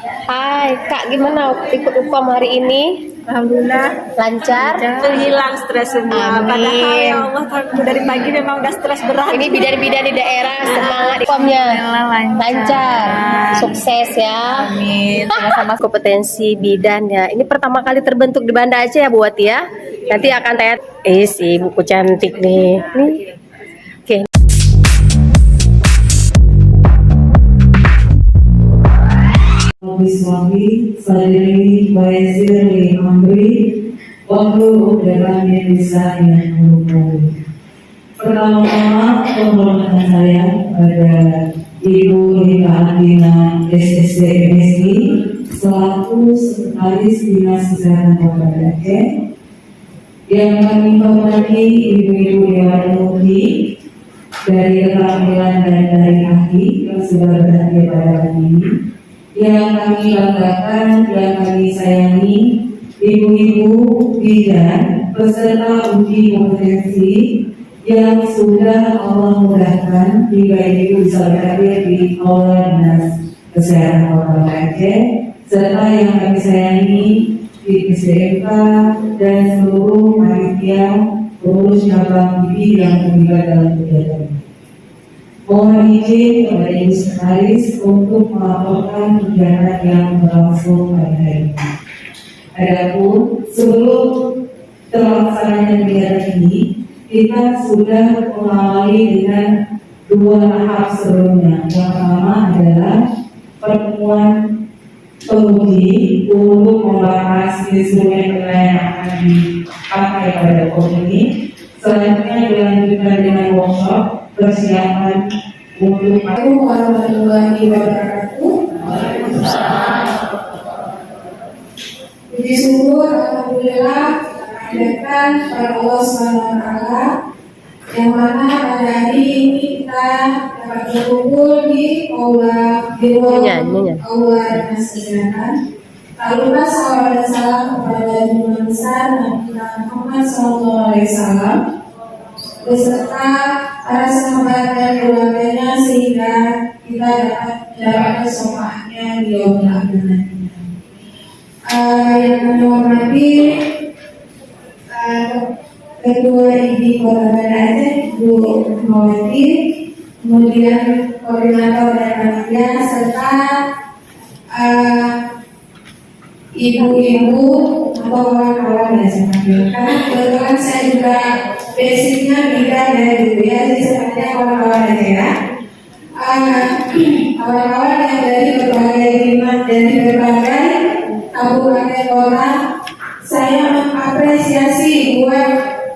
Hai Kak, gimana ikut UKOM hari ini? Alhamdulillah Lancar? hilang stres semua. Amin. Padahal ya Allah dari pagi memang udah stres berat. Ini bidan-bidan di daerah semangat UKOM-nya. Lancar. Sukses ya. Amin. Sama-sama. Kompetensi bidan ya. Ini pertama kali terbentuk di Banda Aceh ya buat ya. Nanti akan tanya. Si buku cantik nih. Nih. Oke. Biswabi, Sadiri, Baizir, Amri, Waktu udara bisa yang berhubung. Pertama-tama penghormatan saya pada Ibu Rita Adina SSD MSI selaku Sekretaris Dinas Kesehatan Kota Aceh, yang kami hormati Ibu-Ibu Dewan Murni dari keterampilan dan dari ahli yang sudah berhadir pada hari ini, yang kami banggakan, yang kami sayangi, ibu-ibu bidan peserta uji kompetensi yang sudah Allah mudahkan hingga ibu bisa berhadir di Aula Dinas Kesehatan Kota Aceh, serta yang kami sayangi di SDMK dan seluruh panitia pengurus cabang bibi yang terlibat dalam kegiatan ini. Mohon izin kepada Ibu Sekretaris untuk melaporkan kegiatan yang berlangsung pada hari ini. Adapun sebelum terlaksananya kegiatan ini, kita sudah mengawali dengan dua tahap sebelumnya. Yang pertama adalah pertemuan penguji untuk membahas instrumen penilaian yang akan dipakai pada UKOM ini. Selanjutnya dilanjutkan dengan workshop persiapan untuk warahmatullahi wabarakatuh. Puji syukur alhamdulillah kehadiran pada Allah SWT yang mana pada hari ini kita dapat berkumpul di aula Dinas Kesehatan. Lalu salawat dan salam kepada Junjungan Besar Nabi Muhammad SAW beserta para sahabat dan keluarganya sehingga kita dapat mendapatkan syafaatnya di yaumil akhir nanti. Yang kami hormati Ketua IDI Kota Banda Aceh, Bu Mawati, kemudian koordinator dan panitia serta ibu-ibu atau kawan-kawan yang saya panggilkan. Kebetulan saya juga basicnya bidan dari dulu ya, jadi sebenarnya kawan-kawan aja ya. Kawan-kawan yang dari berbagai berbagai kabupaten kota, saya mengapresiasi buat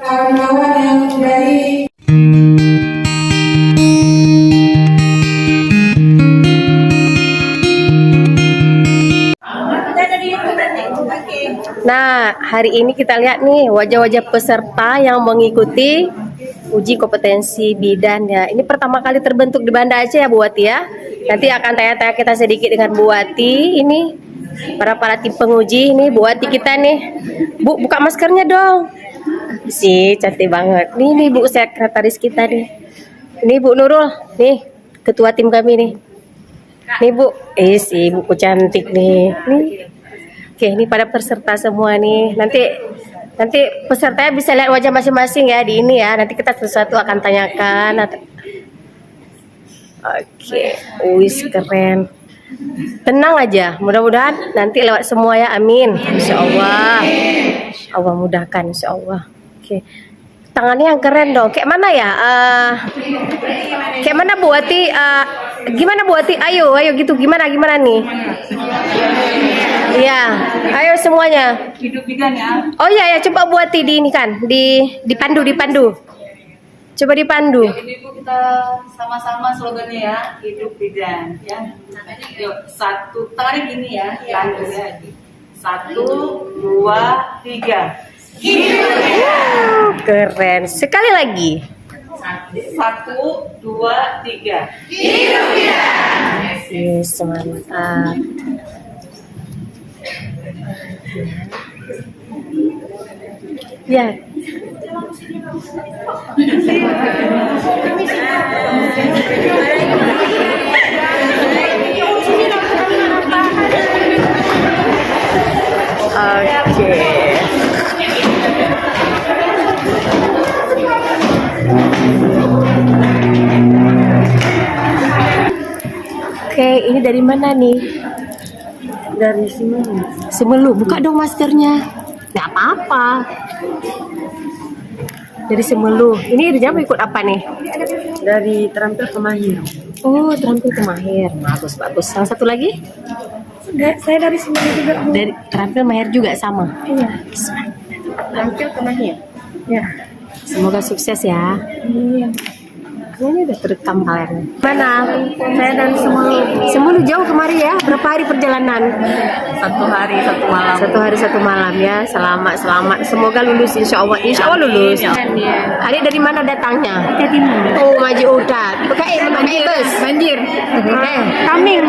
kawan-kawan yang dari Nah, hari ini kita lihat nih wajah-wajah peserta yang mengikuti uji kompetensi bidan ya. Ini pertama kali terbentuk di Banda Aceh ya Bu Wati ya. Nanti akan tanya-tanya kita sedikit dengan Bu Wati. Ini para tim penguji ini Bu Wati kita nih. Bu, buka maskernya dong. Sih, cantik banget. Nih Bu sekretaris kita nih. Ini Bu Nurul, nih ketua tim kami nih. Nih Bu, si buku cantik nih. Nih. Oke, ini pada peserta semua nih. Nanti pesertanya bisa lihat wajah masing-masing ya di ini ya. Nanti kita satu-satu akan tanyakan. Oke, wis keren. Tenang aja, mudah-mudahan nanti lewat semua ya, amin. Insya Allah. Allah mudahkan, insya Allah. Oke, tangannya yang keren dong. Kayak mana ya? Kayak mana Bu Wati? Gimana Bu Wati? Ayo gitu. Gimana nih? Iya, ayo semuanya. Hidup bidan ya. Oh iya ya, coba Bu Wati di ini kan, dipandu. Coba dipandu. Ibu kita sama-sama slogannya ya, hidup bidan ya. Yuk, satu, tangannya gini ya, pandu ya. 1, 2, 3. Hidup bidan. Keren. Sekali lagi. 1, 2, 3. Hidup bidan. Semangat. Ya. Oke, ini dari mana nih? Dari Semelu. Semelu, buka dong maskernya. Nggak apa-apa. Dari Semelu. Ini Rijam ikut apa nih? Dari Terampil ke Mahir. Oh, terampil ke Mahir. Bagus, bagus. Yang satu lagi? Saya dari Semelu juga. Dari terampil Mahir juga sama. Iya. Terampil ke Mahir. Ya. Semoga sukses ya. Iya. Ini udah terekam kalian. Mana? Saya dari Semelu. Semelu jauh kemari ya? Berapa hari perjalanan? 1 hari 1 malam. 1 hari 1 malam ya. Selamat, selamat. Semoga lulus insya Allah. Insya Allah lulus. Adik dari mana datangnya? Oh, Maju Udat. Pakai bus. Banjir. Coming.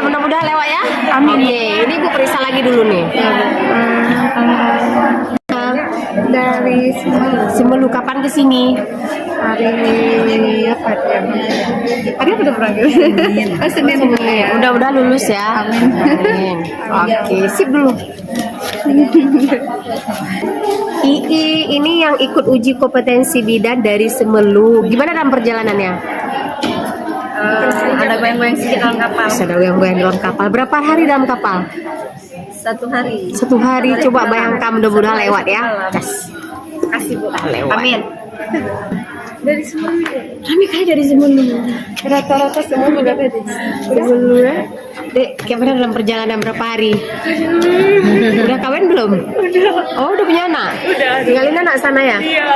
Mudah-mudahan lewat ya. Amin. Oke, ini Bu periksa lagi dulu nih. Dari Semelu. Semelu kapan ke sini? Hari apa ya? Hari apa udah pernah Senin ya. Mudah-mudahan lulus ya. Amin. Oke, sip dulu. Ini yang ikut uji kompetensi bidan dari Semelu. Gimana dalam perjalanannya? Ada goyang-goyang sedikit dalam kapal. Ada goyang-goyang dalam kapal. Berapa hari dalam kapal? 1 hari. 1 hari. Coba bayangkan mudah-mudahan lewat ya. Kasih Bu. Lewat. Amin. Dari Semelu. Kami kayak dari Semelu. Rata-rata semua udah tadi. Semelu ya. Dek, gimana dalam perjalanan berapa hari? Udah kawin belum? Udah. Oh, udah punya anak? Udah. Tinggalin anak sana ya? Iya.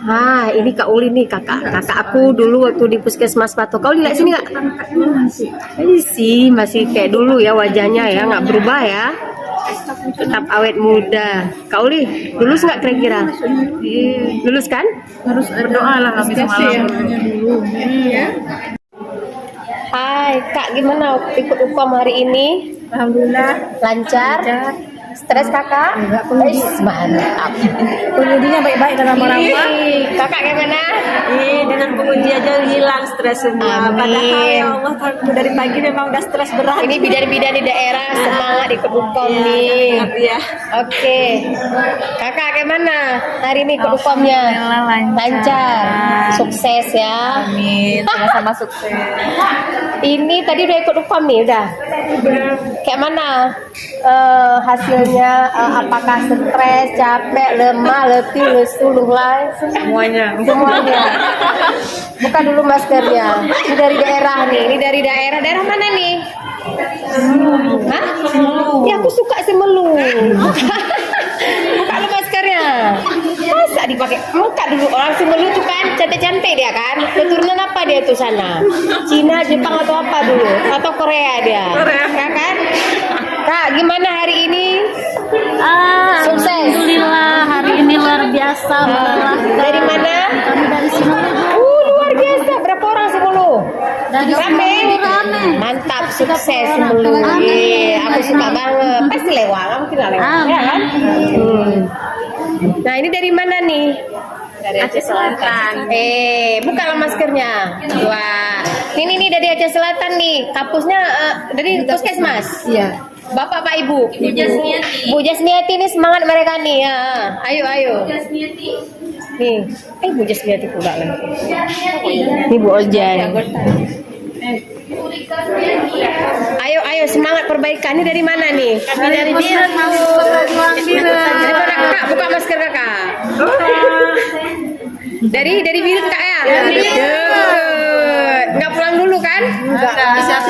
Ah, ini Kak Uli nih, kakak aku dulu waktu di Puskesmas Patok. Kau lihat sini nggak? Ini sih masih kayak dulu ya wajahnya ya, nggak berubah ya. Tetap awet muda. Kak Uli, lulus nggak kira-kira? Lulus kan? Harus berdoa lah kami semalam. Hai, Kak, gimana ikut UKM hari ini? Alhamdulillah. Lancar? Stres kakak? Mantap. Pengujinya baik-baik dalam lama-lama. Kakak gimana? Dengan penguji aja hilang stres semua. Amin. Padahal ya Allah dari pagi memang udah stres berat. Ini bidan-bidan di daerah semangat ikut UKM nih. Ya. Oke. Kakak gimana hari ini ikut UKM-nya? Lancar. Sukses ya. Amin. Sama-sama sukses. Ini tadi udah ikut UKM nih udah. Kayak mana hasilnya? Apakah stres, capek, lemah, letih, lesu, lunglai? Semuanya. Buka dulu maskernya. Ini dari daerah nih. Ini dari daerah. Daerah mana nih? Hah? Ya aku suka Semelu. Buka dulu maskernya. Masa dipakai? Buka dulu. Orang Semelu tuh kan cantik-cantik dia kan. Keturunan apa dia tuh sana? Cina, Jepang atau apa dulu? Atau Korea dia? Korea. Kan? Kak, gimana hari ini? Sukses. Alhamdulillah, hari ini luar biasa melelahkan. Dari mana? Kami dari Semelu. Luar biasa. Berapa orang Semelu? Dari Rame. rame. Mantap, sukses Semelu. Aku suka banget. Pasti lewat, mungkin lah lewat. Ya kan? Nah, ini dari mana nih? Dari Aceh Selatan. Bukalah maskernya. Wah, ini dari Aceh Selatan nih. Kampusnya dari Puskesmas. Iya. Bapak, Pak, Ibu. Bu Jasmiati. Bu Jasmiati ini semangat mereka nih. Ya. Ayo. Jasmiati. Nih, Bu Jasmiati pula lagi. Ini Bu Ojan. Ayo semangat perbaikan. Ini dari mana nih? Kami dari Biren mau pulang Biren. Dari mana Kak? Buka masker Kakak. Dari Biren Kak ya? Nggak pulang dulu kan?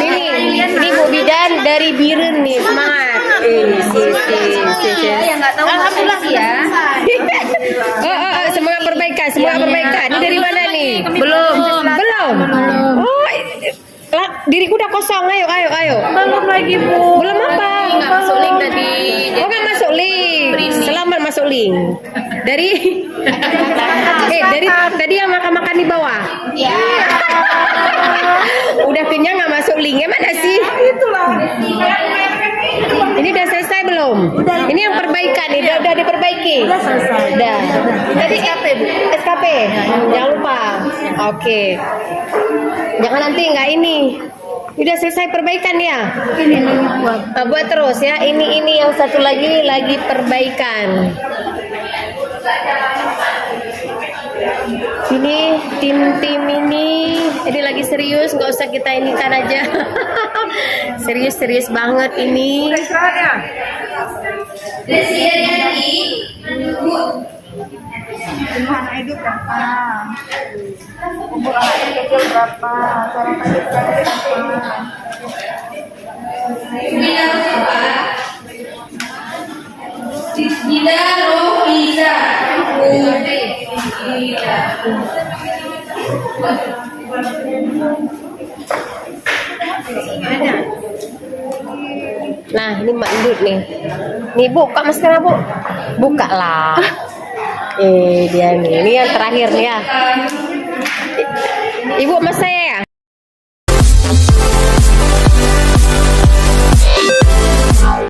Ini Bu Bidan dari Biren nih, semangat. Ya nggak tahu. Alhamdulillah ya. Semangat perbaikan. Ini dari mana nih? Belum. Oh, diriku udah kosong. Ayo. Belum lagi Bu. Belum apa? Nggak masuk link tadi. Oh, nggak masuk link. Selamat masuk link. Dari tadi yang makan di bawah. Ya. Udah kenyang nggak masuk linknya mana sih? Itulah. Ini udah selesai belum? Ini yang perbaikan nih, udah diperbaiki. Udah selesai. Udah. Tadi SKP. Jangan lupa. Oke. Jangan nanti nggak ini. Udah selesai perbaikan ya? Ini buat Buat terus ya. Ini yang satu lagi perbaikan. Ini tim ini lagi serius, nggak usah kita ini kan aja. Serius banget ini. Jumlah anak itu berapa? Umur anak kecil berapa? Cara pendidikannya berapa? Nah, ini Mak Indut nih. Nih Bu, buka masker Bu. Buka lah. Dia nih. Ini yang terakhir nih ya. Ibu sama saya